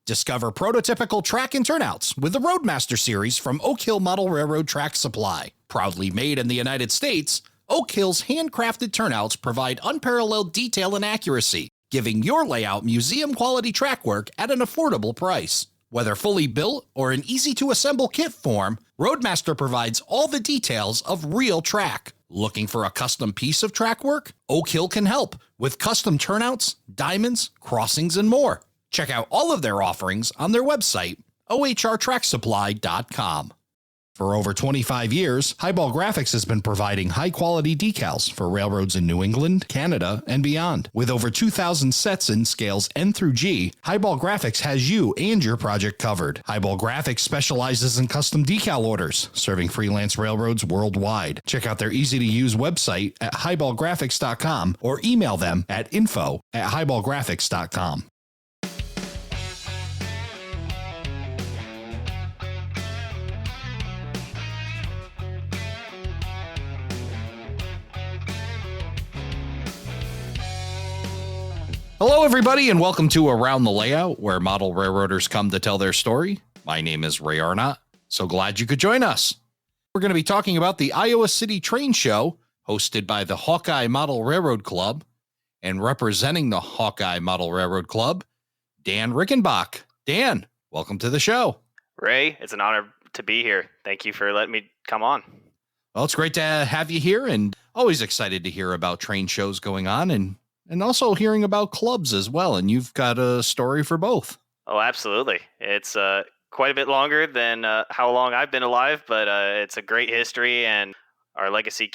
Discover prototypical track and turnouts with the Roadmaster series from Oak Hill Model Railroad Track Supply. Proudly made in the United States, Oak Hill's handcrafted turnouts provide unparalleled detail and accuracy, giving your layout museum-quality track work at an affordable price. Whether fully built or in easy-to-assemble kit form, Roadmaster provides all the details of real track. Looking for a custom piece of track work? Oak Hill can help with custom turnouts, diamonds, crossings, and more. Check out all of their offerings on their website, ohrtracksupply.com. For over 25 years, Highball Graphics has been providing high-quality decals for railroads in New England, Canada, and beyond. With over 2,000 sets in scales N through G, Highball Graphics has you and your project covered. Highball Graphics specializes in custom decal orders, serving freelance railroads worldwide. Check out their easy-to-use website at highballgraphics.com or email them at info@highballgraphics.com. Hello, everybody, and welcome to Around the Layout, where model railroaders come to tell their story. My name is Ray Arnott. So glad you could join us. We're going to be talking about the Iowa City Train Show, hosted by the Hawkeye Model Railroad Club, and representing the Hawkeye Model Railroad Club, Dan Riechenbach. Dan, welcome to the show. Ray, it's an honor to be here. Thank you for letting me come on. Well, it's great to have you here, and always excited to hear about train shows going on, and also hearing about clubs as well. And you've got a story for both. Oh, absolutely. It's quite a bit longer than how long I've been alive, but it's a great history, and our legacy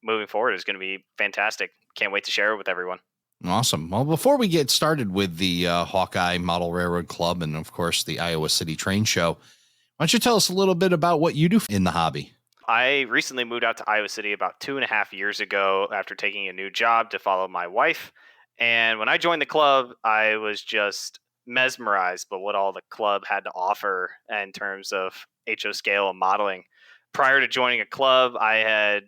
moving forward is going to be fantastic. Can't wait to share it with everyone. Awesome. Well, before we get started with the Hawkeye Model Railroad Club and, of course, the Iowa City Train Show, why don't you tell us a little bit about what you do in the hobby? I recently moved out to Iowa City about 2.5 years ago after taking a new job to follow my wife. And when I joined the club, I was just mesmerized by what all the club had to offer in terms of HO scale and modeling. Prior to joining a club, I had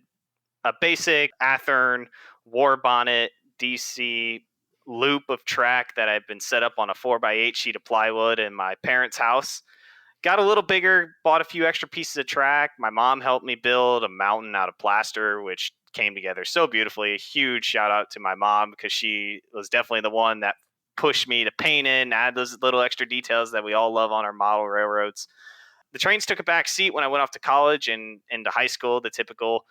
a basic Athearn war bonnet DC loop of track that had been set up on a 4x8 sheet of plywood in my parents' house. Got a little bigger, bought a few extra pieces of track. My mom helped me build a mountain out of plaster, which came together so beautifully. A huge shout out to my mom, because she was definitely the one that pushed me to paint in, add those little extra details that we all love on our model railroads. The trains took a back seat when I went off to college and into high school, the typical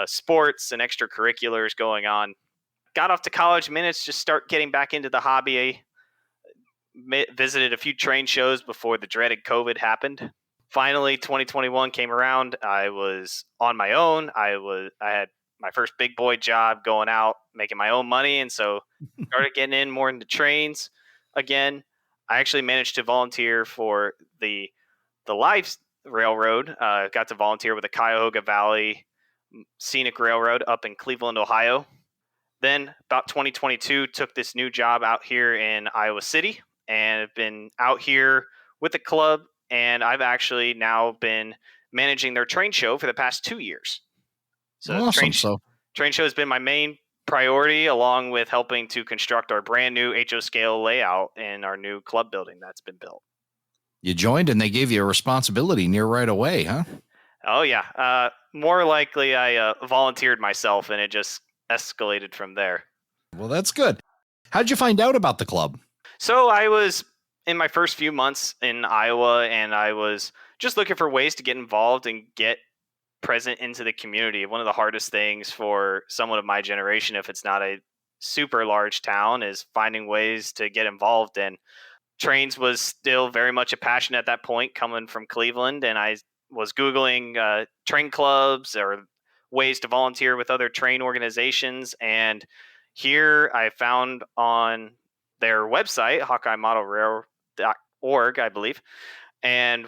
sports and extracurriculars going on. Got off to college minutes, just start getting back into the hobby. Visited a few train shows before the dreaded COVID happened. Finally, 2021 came around. I was on my own. I had my first big boy job, going out, making my own money, and so started getting in more into trains again. I actually managed to volunteer for the live railroad. Got to volunteer with the Cuyahoga Valley Scenic Railroad up in Cleveland, Ohio. Then about 2022, took this new job out here in Iowa City, and have been out here with the club, and I've actually now been managing their train show for the past 2 years. So awesome. Train show has been my main priority, along with helping to construct our brand new HO scale layout in our new club building that's been built. You joined and they gave you a responsibility near right away, huh? Oh, yeah. More likely I volunteered myself, and it just escalated from there. Well, that's good. How'd you find out about the club? So I was in my first few months in Iowa, and I was just looking for ways to get involved and get present into the community. One of the hardest things for someone of my generation, if it's not a super large town, is finding ways to get involved. And trains was still very much a passion at that point, coming from Cleveland. And I was Googling train clubs or ways to volunteer with other train organizations. And here I found on their website, HawkeyeModelRailroad.org, I believe, and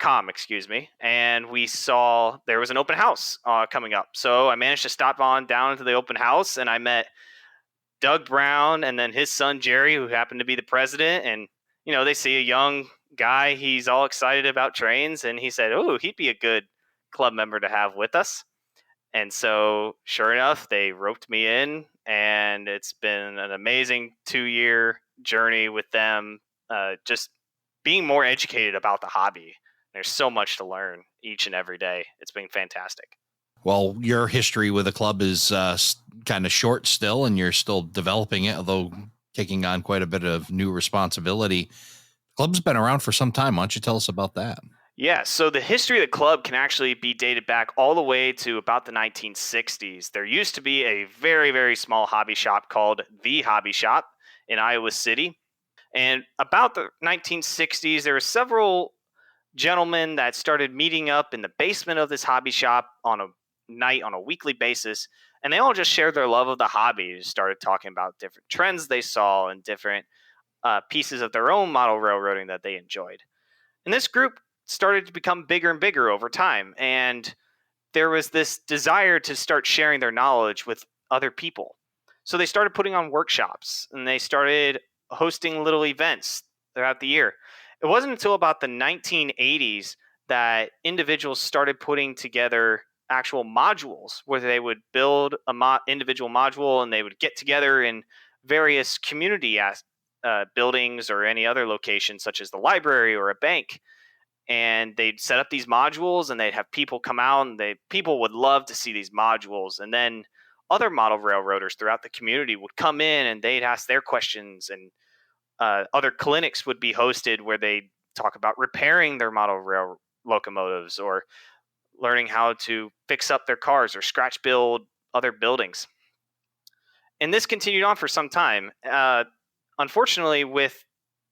.com, excuse me, and we saw there was an open house coming up. So I managed to stop on down to the open house, and I met Doug Brown and then his son Jerry, who happened to be the president. And they see a young guy, he's all excited about trains, and he said, "Oh, he'd be a good club member to have with us." And so, sure enough, they roped me in, and it's been an amazing 2-year journey with them. Just being more educated about the hobby. There's so much to learn each and every day. It's been fantastic. Well, your history with the club is kind of short still, and you're still developing it, although taking on quite a bit of new responsibility. Club's been around for some time. Why don't you tell us about that? Yeah, so the history of the club can actually be dated back all the way to about the 1960s. There used to be a very, very small hobby shop called The Hobby Shop in Iowa City. And about the 1960s, there were several gentlemen that started meeting up in the basement of this hobby shop on a night on a weekly basis. And they all just shared their love of the hobby, started talking about different trends they saw and different pieces of their own model railroading that they enjoyed. And this group started to become bigger and bigger over time. And there was this desire to start sharing their knowledge with other people. So they started putting on workshops and they started hosting little events throughout the year. It wasn't until about the 1980s that individuals started putting together actual modules where they would build a individual module and they would get together in various community buildings or any other location, such as the library or a bank, and they'd set up these modules and they'd have people come out and people would love to see these modules. And then other model railroaders throughout the community would come in and they'd ask their questions, and other clinics would be hosted where they talk about repairing their model rail locomotives or learning how to fix up their cars or scratch build other buildings. And this continued on for some time. Unfortunately, with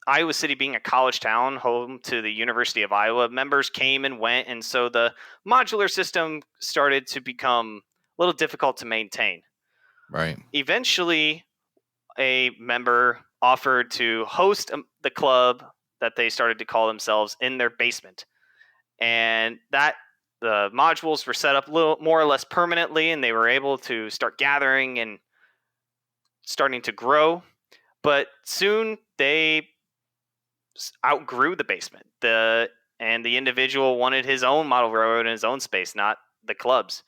Iowa City being a college town, home to the University of Iowa, members came and went, and so the modular system started to become a little difficult to maintain. Right. Eventually, a member offered to host the club that they started to call themselves in their basement, and that the modules were set up a little more or less permanently, and they were able to start gathering and starting to grow. But soon they outgrew the basement. The individual wanted his own model railroad in his own space, not the club's.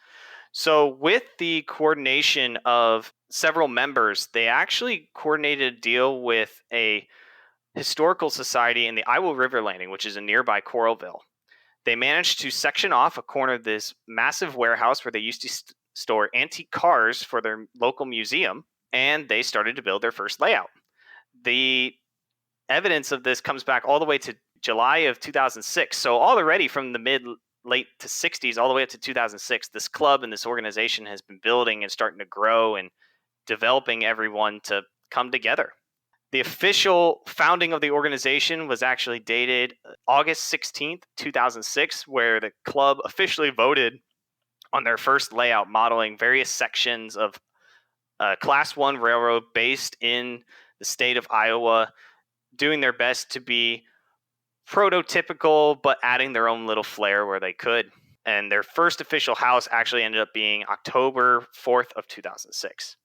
So with the coordination of several members, they actually coordinated a deal with a historical society in the Iowa River Landing, which is a nearby Coralville. They managed to section off a corner of this massive warehouse where they used to store antique cars for their local museum, and they started to build their first layout. The evidence of this comes back all the way to July of 2006. So already from the late to 60s all the way up to 2006, this club and this organization has been building and starting to grow and developing everyone to come together. The official founding of the organization was actually dated August 16th, 2006, where the club officially voted on their first layout modeling various sections of a Class 1 railroad based in the state of Iowa, doing their best to be prototypical, but adding their own little flair where they could. And their first official house actually ended up being October 4th of 2006.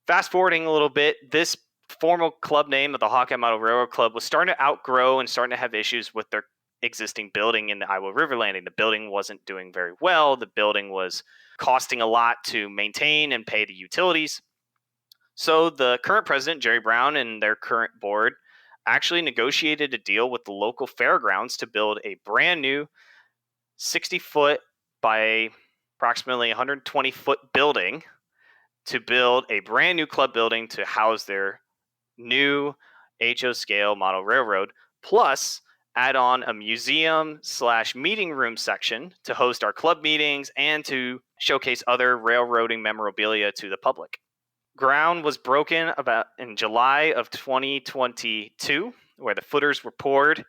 Fast forwarding a little bit, this formal club name of the Hawkeye Model Railroad Club was starting to outgrow and starting to have issues with their existing building in the Iowa River Landing. The building wasn't doing very well. The building was costing a lot to maintain and pay the utilities. So the current president, Jerry Brown, and their current board actually negotiated a deal with the local fairgrounds to build a brand new 60-foot by approximately 120-foot building, to build a brand new club building to house their new HO scale model railroad, plus add on a museum / meeting room section to host our club meetings and to showcase other railroading memorabilia to the public. Ground was broken about in July of 2022, where the footers were poured,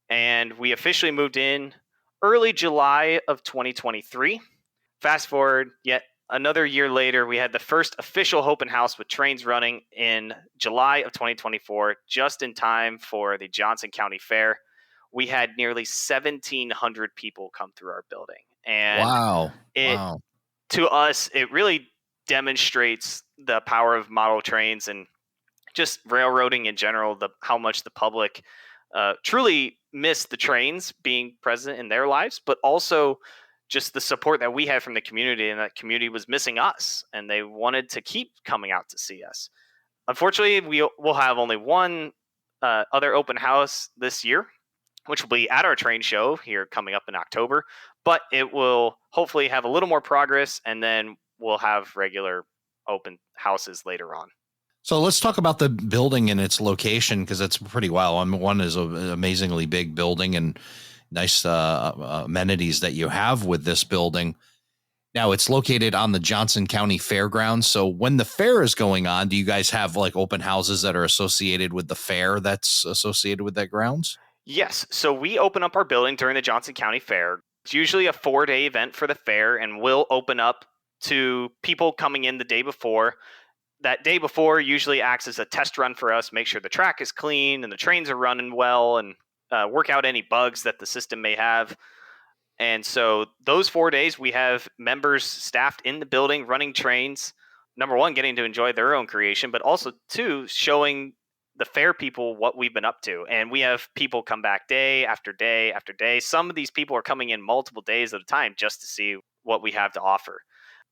and we officially moved in early July of 2023. Fast forward yet another year later, we had the first official open house with trains running in July of 2024, just in time for the Johnson County Fair. We had nearly 1,700 people come through our building. And Wow. to us, it really demonstrates the power of model trains and just railroading in general, how much the public truly miss the trains being present in their lives, but also just the support that we had from the community, and that community was missing us and they wanted to keep coming out to see us. Unfortunately, we'll have only one other open house this year, which will be at our train show here coming up in October. But it will hopefully have a little more progress, and then we'll have regular open houses later on. So let's talk about the building and its location, because it's pretty wild. I mean, one is an amazingly big building and nice amenities that you have with this building. Now, it's located on the Johnson County Fairgrounds. So when the fair is going on, do you guys have like open houses that are associated with the fair that's associated with that grounds? Yes, so we open up our building during the Johnson County Fair. It's usually a 4-day event for the fair, and we'll open up to people coming in the day before. That day before usually acts as a test run for us, make sure the track is clean and the trains are running well, and work out any bugs that the system may have. And so those 4 days, we have members staffed in the building running trains. Number one, getting to enjoy their own creation, but also two, showing the fair people what we've been up to. And we have people come back day after day after day. Some of these people are coming in multiple days at a time just to see what we have to offer.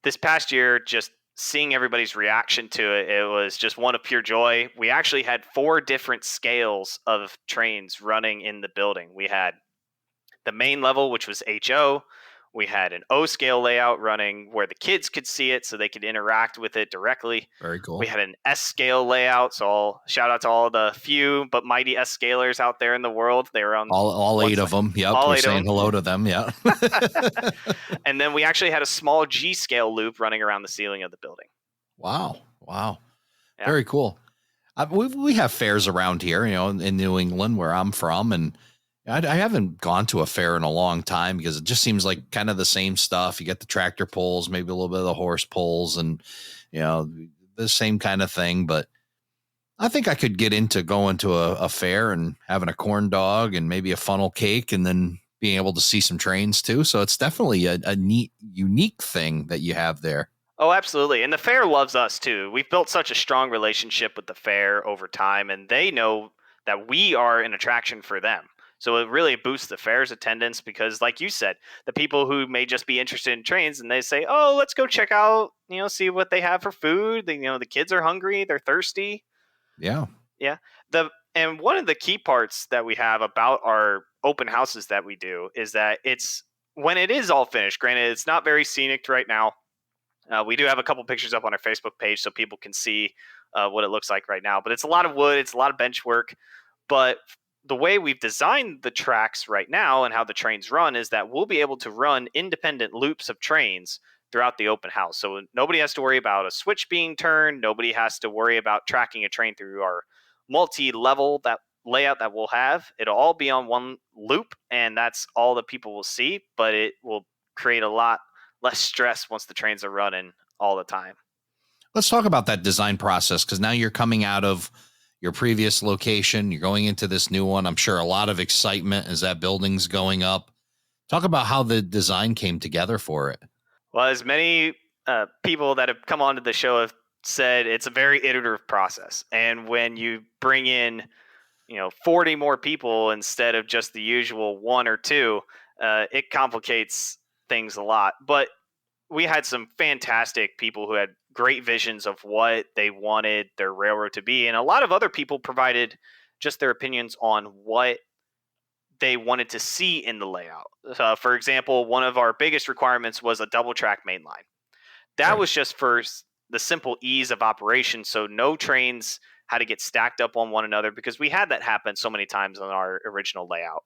This past year, just seeing everybody's reaction to it, it was just one of pure joy. We actually had 4 different scales of trains running in the building. We had the main level, which was HO. We had an O scale layout running where the kids could see it so they could interact with it directly. Very cool. We had an S scale layout. So I'll shout out to all the few but mighty S scalers out there in the world. They were on all 8 of them. Yep. We're saying hello to them. Yeah. And then we actually had a small G scale loop running around the ceiling of the building. Wow. Yeah. Very cool. We have fairs around here, in New England where I'm from, and I haven't gone to a fair in a long time because it just seems like kind of the same stuff. You get the tractor pulls, maybe a little bit of the horse pulls, and the same kind of thing. But I think I could get into going to a fair and having a corn dog and maybe a funnel cake, and then being able to see some trains too. So it's definitely a neat, unique thing that you have there. Oh, absolutely. And the fair loves us too. We've built such a strong relationship with the fair over time, and they know that we are an attraction for them. So it really boosts the fair's attendance because, like you said, the people who may just be interested in trains and they say, "Oh, let's go check out, see what they have for food." The kids are hungry, they're thirsty. Yeah. Yeah. And one of the key parts that we have about our open houses that we do is that it's when it is all finished. Granted, it's not very scenic right now. We do have a couple pictures up on our Facebook page so people can see what it looks like right now. But it's a lot of wood, it's a lot of bench work. But the way we've designed the tracks right now and how the trains run is that we'll be able to run independent loops of trains throughout the open house. So nobody has to worry about a switch being turned. Nobody has to worry about tracking a train through our multi-level layout that we'll have. It'll all be on one loop, and that's all that people will see, but it will create a lot less stress once the trains are running all the time. Let's talk about that design process, because now you're coming out of your previous location. You're going into this new one. I'm sure a lot of excitement as that building's going up. Talk about how the design came together for it. Well, as many people that have come onto the show have said, it's a very iterative process. And when you bring in, 40 more people instead of just the usual 1 or 2, it complicates things a lot. But we had some fantastic people who had great visions of what they wanted their railroad to be. And a lot of other people provided just their opinions on what they wanted to see in the layout. For example, one of our biggest requirements was a double track main line. That was just for the simple ease of operation. So no trains had to get stacked up on one another, because we had that happen so many times on our original layout.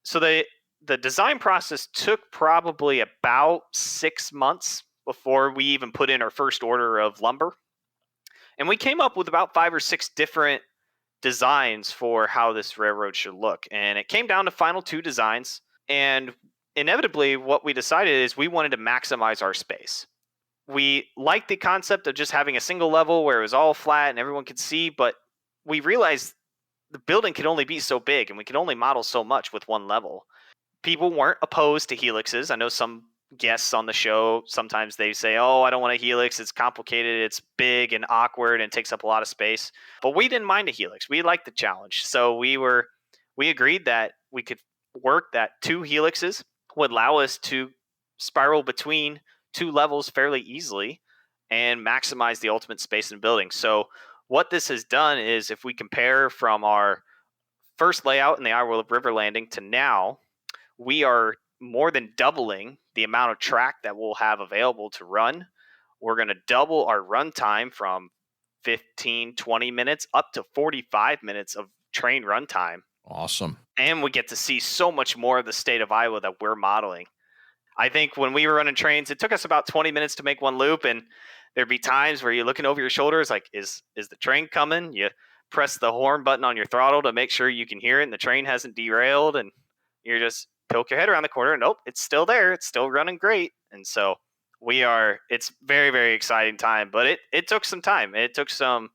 So the design process took probably about 6 months before we even put in our first order of lumber. And we came up with about 5 or 6 different designs for how this railroad should look. And it came down to final 2 designs. And inevitably, what we decided is we wanted to maximize our space. We liked the concept of just having a single level where it was all flat and everyone could see, but we realized the building could only be so big and we could only model so much with one level. People weren't opposed to helixes. I know some guests on the show, sometimes they say, "Oh, I don't want a helix. It's complicated. It's big and awkward and takes up a lot of space." But we didn't mind a helix. We liked the challenge. So we agreed that we could work that 2 helixes would allow us to spiral between 2 levels fairly easily and maximize the ultimate space in the building. So what this has done is, if we compare from our first layout in the Iowa River Landing to now, we are more than doubling the amount of track that we'll have available to run. We're going to double our run time from 15, 20 minutes up to 45 minutes of train run time. Awesome. And we get to see so much more of the state of Iowa that we're modeling. I think when we were running trains, it took us about 20 minutes to make one loop, and there'd be times where you're looking over your shoulders like, is the train coming? You press the horn button on your throttle to make sure you can hear it and the train hasn't derailed, and you're just poke your head around the corner and nope, it's still there. It's still running great. And so it's very, very exciting time, but it took some time. It took some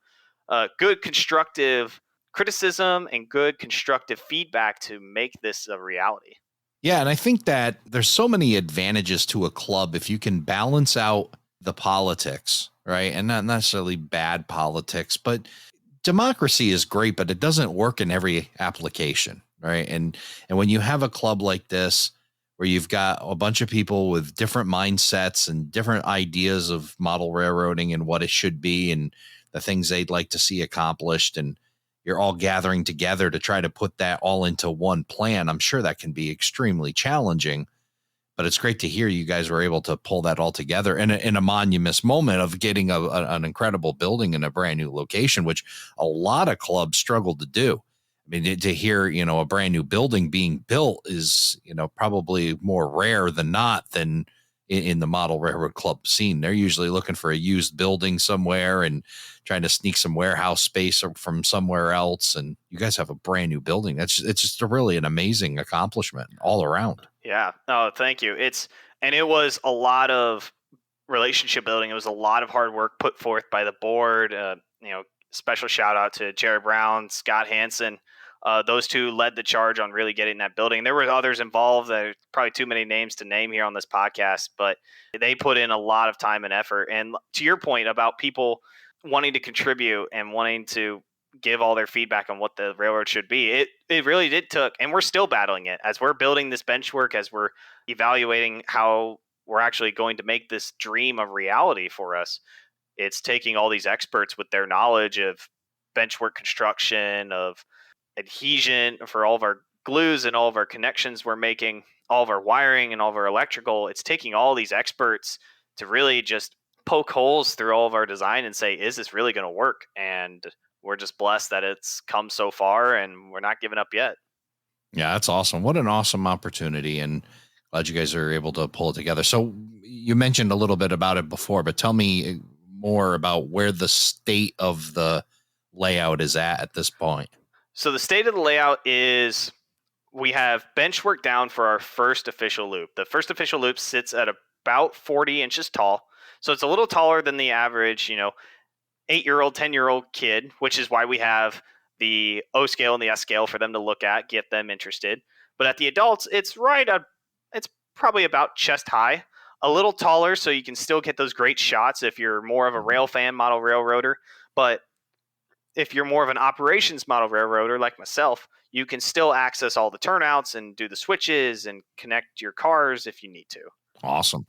good constructive criticism and good constructive feedback to make this a reality. Yeah, and I think that there's so many advantages to a club if you can balance out the politics, right? And not necessarily bad politics, but democracy is great, but it doesn't work in every application, right? And when you have a club like this where you've got a bunch of people with different mindsets and different ideas of model railroading and what it should be and the things they'd like to see accomplished, and you're all gathering together to try to put that all into one plan, I'm sure that can be extremely challenging. But it's great to hear you guys were able to pull that all together in a monumentous moment of getting an incredible building in a brand new location, which a lot of clubs struggle to do. I mean, to hear, a brand new building being built is, probably more rare than not than in the model railroad club scene. They're usually looking for a used building somewhere and trying to sneak some warehouse space from somewhere else. And you guys have a brand new building. It's just really an amazing accomplishment all around. Yeah. Oh, thank you. It was a lot of relationship building. It was a lot of hard work put forth by the board. Special shout out to Jared Brown, Scott Hansen. Those two led the charge on really getting that building. There were others involved. There's probably too many names to name here on this podcast, but they put in a lot of time and effort. And to your point about people wanting to contribute and wanting to give all their feedback on what the railroad should be, it really did took, and we're still battling it as we're building this bench work, as we're evaluating how we're actually going to make this dream a reality for us. It's taking all these experts with their knowledge of benchwork construction, of adhesion for all of our glues and all of our connections we're making, all of our wiring and all of our electrical. It's taking all these experts to really just poke holes through all of our design and say, is this really going to work? And we're just blessed that it's come so far and we're not giving up yet. Yeah, that's awesome. What an awesome opportunity. And glad you guys are able to pull it together. So you mentioned a little bit about it before, but tell me more about where the state of the layout is at this point. So the state of the layout is we have bench work down for our first official loop. The first official loop sits at about 40 inches tall. So it's a little taller than the average, 8-year-old, 10-year-old kid, which is why we have the O scale and the S scale for them to look at, get them interested. But at the adults, it's probably about chest high, a little taller, so you can still get those great shots if you're more of a rail fan, model railroader. But if you're more of an operations model railroader like myself, you can still access all the turnouts and do the switches and connect your cars if you need to. Awesome.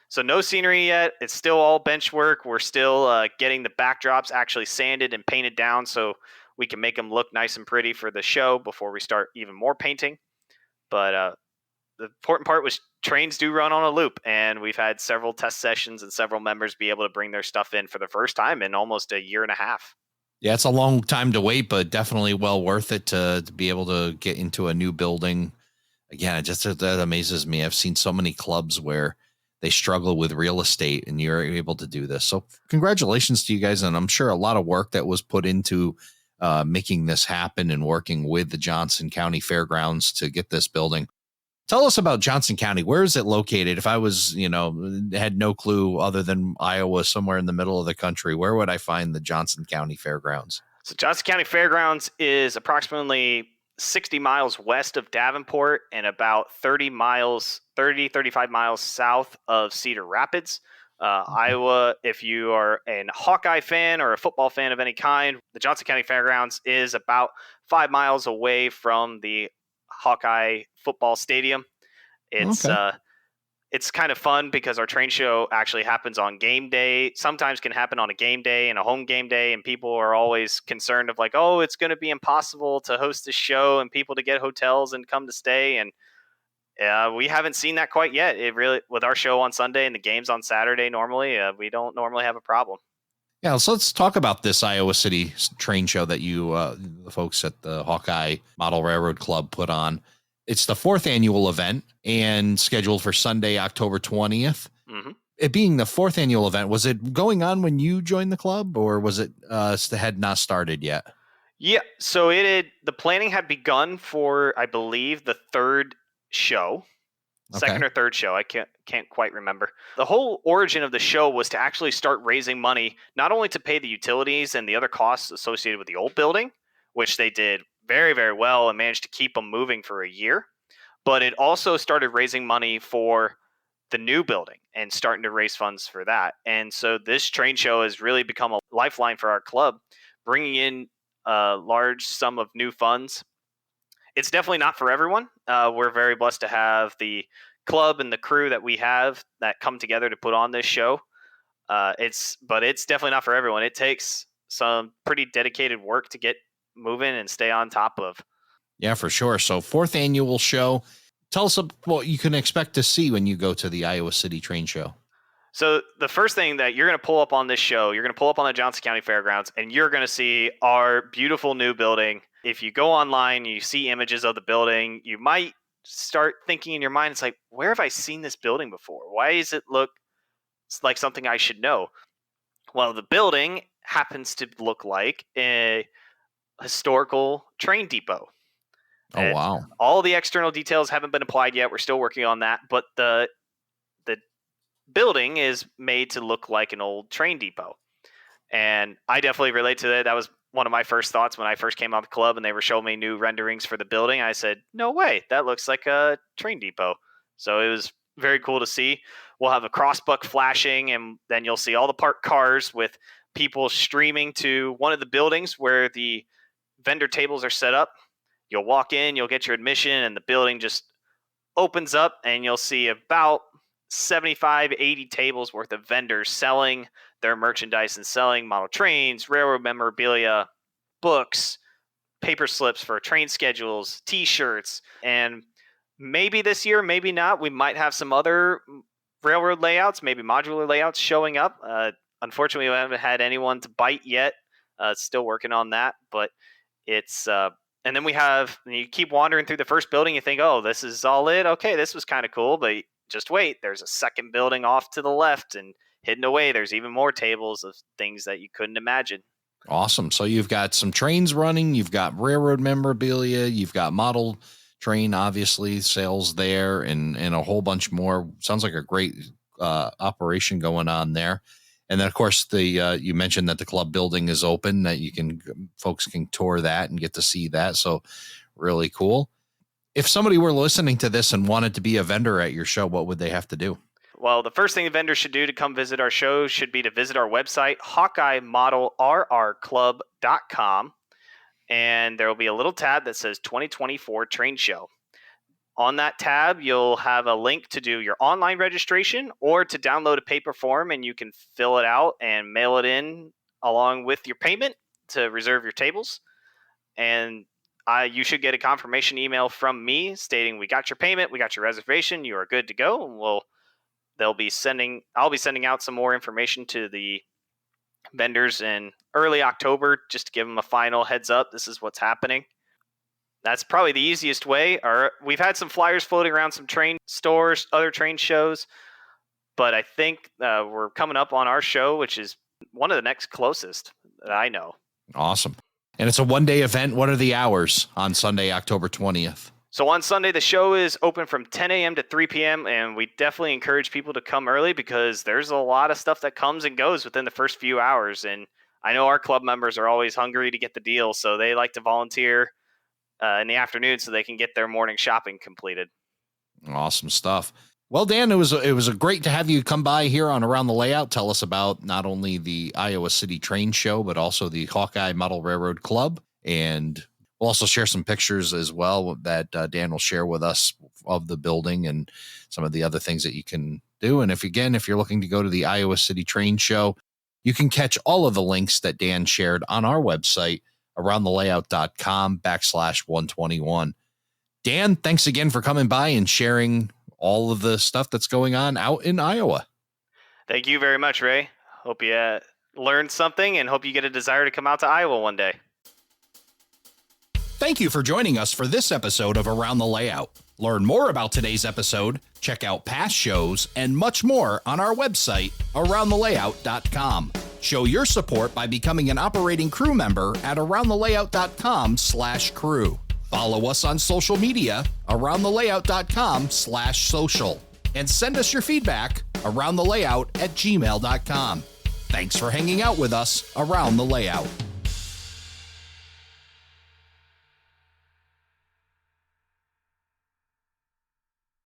So no scenery yet. It's still all bench work. We're still getting the backdrops actually sanded and painted down so we can make them look nice and pretty for the show before we start even more painting. But the important part was trains do run on a loop, and we've had several test sessions and several members be able to bring their stuff in for the first time in almost a year and a half. Yeah, it's a long time to wait, but definitely well worth it to be able to get into a new building. Again, that amazes me. I've seen so many clubs where they struggle with real estate and you're able to do this. So congratulations to you guys. And I'm sure a lot of work that was put into making this happen and working with the Johnson County Fairgrounds to get this building. Tell us about Johnson County. Where is it located? If I was, had no clue other than Iowa, somewhere in the middle of the country, where would I find the Johnson County Fairgrounds? So Johnson County Fairgrounds is approximately 60 miles west of Davenport and about 35 miles south of Cedar Rapids. Iowa, if you are an Hawkeye fan or a football fan of any kind, the Johnson County Fairgrounds is about 5 miles away from the Hawkeye football stadium. It's It's kind of fun because our train show actually happens on game day. Sometimes can happen on a game day and a home game day, and people are always concerned of like, oh, it's going to be impossible to host this show and people to get hotels and come to stay. And we haven't seen that quite yet. It really, with our show on Sunday and the games on Saturday, normally we don't normally have a problem. Yeah, so let's talk about this Iowa City train show that you, the folks at the Hawkeye Model Railroad Club put on. It's the 4th annual event and scheduled for Sunday, October 20th. Mm-hmm. It being the 4th annual event, was it going on when you joined the club, or was it had not started yet? Yeah, so the planning had begun for, I believe, the 3rd show. Second or third show. I can't quite remember. The whole origin of the show was to actually start raising money, not only to pay the utilities and the other costs associated with the old building, which they did very, very well and managed to keep them moving for a year, but it also started raising money for the new building and starting to raise funds for that. And so this train show has really become a lifeline for our club, bringing in a large sum of new funds. It's definitely not for everyone. We're very blessed to have the club and the crew that we have that come together to put on this show. But it's definitely not for everyone. It takes some pretty dedicated work to get moving and stay on top of. Yeah, for sure. So 4th annual show. Tell us what you can expect to see when you go to the Iowa City train show. So the first thing that you're going to pull up on this show, you're going to pull up on the Johnson County Fairgrounds, and you're going to see our beautiful new building. If you go online, you see images of the building, you might start thinking in your mind, it's like, where have I seen this building before? Why does it look like something I should know? Well, the building happens to look like a historical train depot. Oh, wow. All the external details haven't been applied yet. We're still working on that, but the building is made to look like an old train depot. And I definitely relate to that. That was one of my first thoughts when I first came out of the club and they were showing me new renderings for the building. I said, no way, that looks like a train depot. So it was very cool to see. We'll have a crossbuck flashing, and then you'll see all the parked cars with people streaming to one of the buildings where the vendor tables are set up. You'll walk in, you'll get your admission, and the building just opens up, and you'll see about 75, 80 tables worth of vendors selling their merchandise and selling model trains, railroad memorabilia, books, paper slips for train schedules, t-shirts. And maybe this year, maybe not, we might have some other railroad layouts, maybe modular layouts showing up. Unfortunately, we haven't had anyone to bite yet. Still working on that, but it's and then you keep wandering through the first building, you think, oh, this is all it. Okay, this was kind of cool, but just wait, there's a second building off to the left, and hidden away, there's even more tables of things that you couldn't imagine. Awesome. So you've got some trains running, you've got railroad memorabilia, you've got model train, obviously, sales there, and a whole bunch more. Sounds like a great operation going on there. And then, of course, you mentioned that the club building is open, that folks can tour that and get to see that. So really cool. If somebody were listening to this and wanted to be a vendor at your show, what would they have to do? Well, the first thing the vendor should do to come visit our show should be to visit our website, HawkeyeModelRRClub.com. And there will be a little tab that says 2024 Train Show. On that tab, you'll have a link to do your online registration or to download a paper form, and you can fill it out and mail it in along with your payment to reserve your tables. And you should get a confirmation email from me stating we got your payment, we got your reservation, you are good to go. And I'll be sending out some more information to the vendors in early October just to give them a final heads up. This is what's happening. That's probably the easiest way. We've had some flyers floating around some train stores, other train shows, but I think we're coming up on our show, which is one of the next closest that I know. Awesome. And it's a one-day event. What are the hours on Sunday, October 20th? So on Sunday, the show is open from 10 a.m. to 3 p.m., and we definitely encourage people to come early because there's a lot of stuff that comes and goes within the first few hours. And I know our club members are always hungry to get the deal, so they like to volunteer in the afternoon so they can get their morning shopping completed. Awesome stuff. Well, Dan, it was a great to have you come by here on Around the Layout. Tell us about not only the Iowa City Train Show, but also the Hawkeye Model Railroad Club. And we'll also share some pictures as well that Dan will share with us of the building and some of the other things that you can do. And if you're looking to go to the Iowa City Train Show, you can catch all of the links that Dan shared on our website, aroundthelayout.com/121. Dan, thanks again for coming by and sharing all of the stuff that's going on out in Iowa. Thank you very much, Ray. Hope you learned something and hope you get a desire to come out to Iowa one day. Thank you for joining us for this episode of Around the Layout. Learn more about today's episode, check out past shows, and much more on our website, aroundthelayout.com. Show your support by becoming an operating crew member at aroundthelayout.com/crew. Follow us on social media, aroundthelayout.com/social. And send us your feedback, aroundthelayout@gmail.com. Thanks for hanging out with us around the layout.